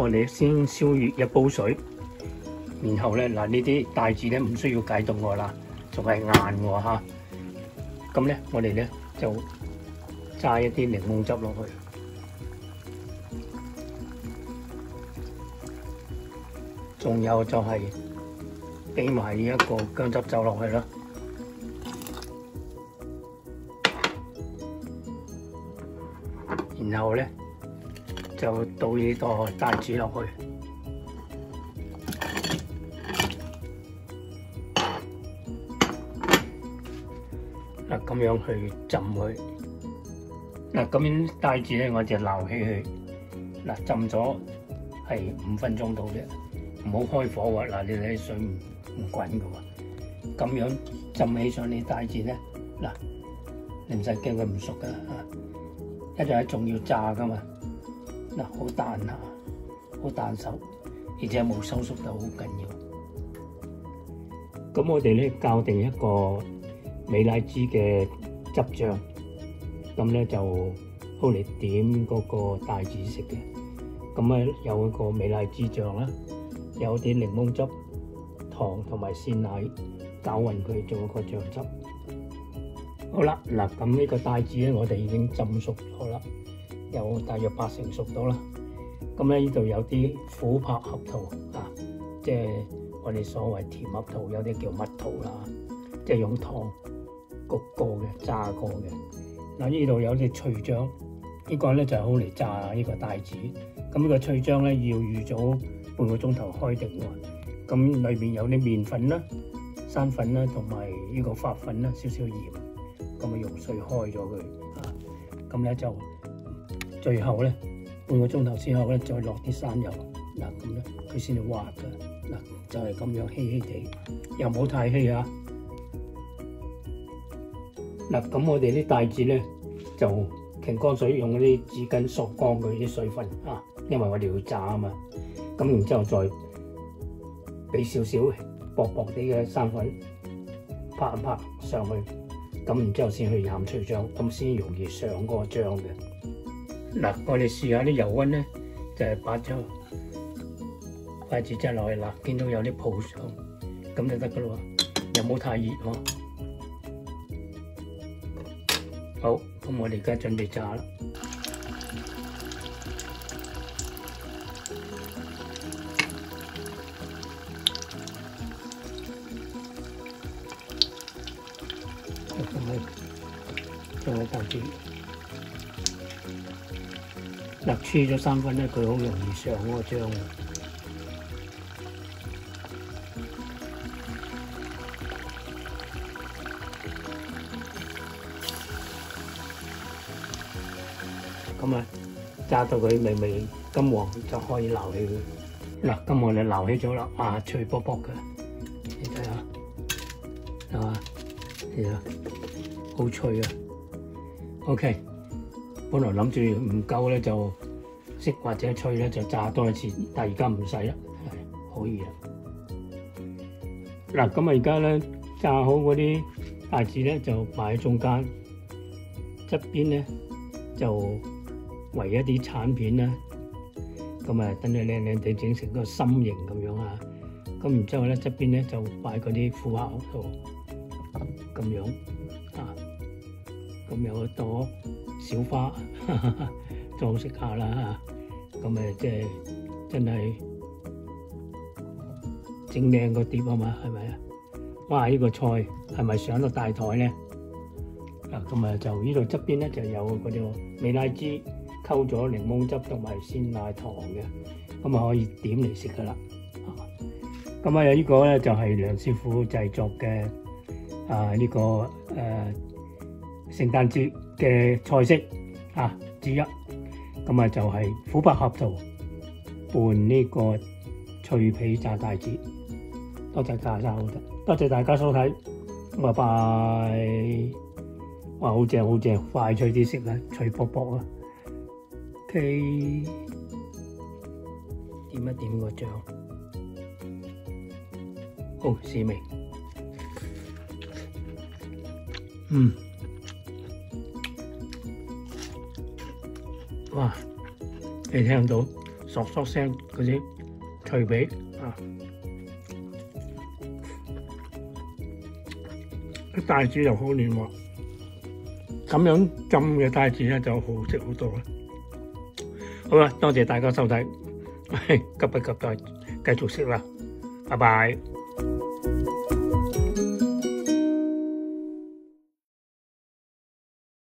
我哋先燒熱一煲水，然後咧嗱呢啲帶子咧唔需要解凍喎啦，仲係硬喎嚇。咁咧我哋咧就揸一啲檸檬汁落去，仲有就係俾埋呢一個薑汁走落去啦。然後咧就倒呢個帶子落去，嗱咁樣去浸佢。嗱咁樣帶子咧我就撈起佢，嗱浸咗係5分鐘到啫，唔好開火喎。嗱你睇水唔滾㗎喎，咁樣浸起上嚟帶子咧，嗱你唔使驚佢唔熟㗎嚇。一陣仲要炸噶嘛，嗱好彈下，好彈手，而且冇收縮得好緊要。咁我哋咧校定一個美乃滋嘅汁醬，咁咧就好嚟點嗰個帶子食嘅。咁咧有一個美乃滋醬啦，有啲檸檬汁、糖同埋鮮奶攪勻佢做一個醬汁。好啦，嗱咁呢個帶子咧，我哋已經浸熟咗啦，有大約80%熟到啦。咁咧呢度有啲琥珀合桃啊，即係我哋所謂甜合桃，有啲叫蜜桃啦，即係用糖焗過嘅、炸過嘅。嗱呢度有啲脆漿，呢個咧就係好嚟炸呢個帶子。咁呢個脆漿咧要預早半個鐘頭開定喎。咁裏邊有啲麵粉啦、生粉啦，同埋呢個發粉啦，少少鹽。咁啊溶碎開咗佢啊，咁咧就最後咧半個鐘頭之後咧再落啲生油，嗱咁咧佢先至滑㗎，嗱就係咁樣稀稀地，又冇太稀啊。嗱咁我哋啲帶子咧就擎乾水，用嗰啲紙巾索乾佢啲水分啊，因為我哋要炸啊嘛。咁然之後再俾少少薄薄啲嘅生粉拍一拍上去。咁然之後先去染脆醬，咁先容易上嗰個醬嘅。嗱，我哋試下啲油溫咧，就係擺咗筷子擠落去，嗱，見到有啲泡上，咁就得噶咯喎，又冇太熱喎。好，咁我哋而家準備炸啦。將佢帶住，嗱黐咗3分咧，佢好容易上嗰個醬嘅。咁啊，炸到佢微微金黃就可以撈起佢。嗱，咁我哋撈起咗啦，啊脆卜卜嘅，你睇下，係嘛？係啊，好脆啊！ OK， 本來諗住唔夠咧就熄或者脆咧就炸多一次，但係而家唔使啦，係可以啦。嗱，咁啊而家咧炸好嗰啲帶子咧就擺喺中間，側邊咧就圍一啲橙片啦，咁啊等佢靚靚地整成個心形咁樣啊。咁然之後咧側邊咧就擺嗰啲琥珀喺度，咁樣啊。咁有一朵小花裝飾下啦嚇，咁誒即係真係整靚個碟啊嘛，係咪啊？哇！呢個菜係咪上到大台咧？啊，咁啊就呢度側邊咧就有嗰啲美乃滋溝咗檸檬汁同埋鮮奶糖嘅，咁啊可以點嚟食噶啦。咁啊有呢個咧就係梁師傅製作嘅呢個聖誕節嘅菜式之一，咁啊就係琥珀合桃拌呢個脆皮炸帶子。多謝大家收睇，拜拜。哇，好正好正，快脆啲食啊，脆卜卜啊。OK， 點一點個醬，好試味。哇！你聽到嗦嗦聲嗰啲脆皮啊！啲帶子又好嫩滑，咁樣浸嘅帶子咧就好食好多啦。好啦，多謝大家收睇，急不及待繼續食啦，拜拜。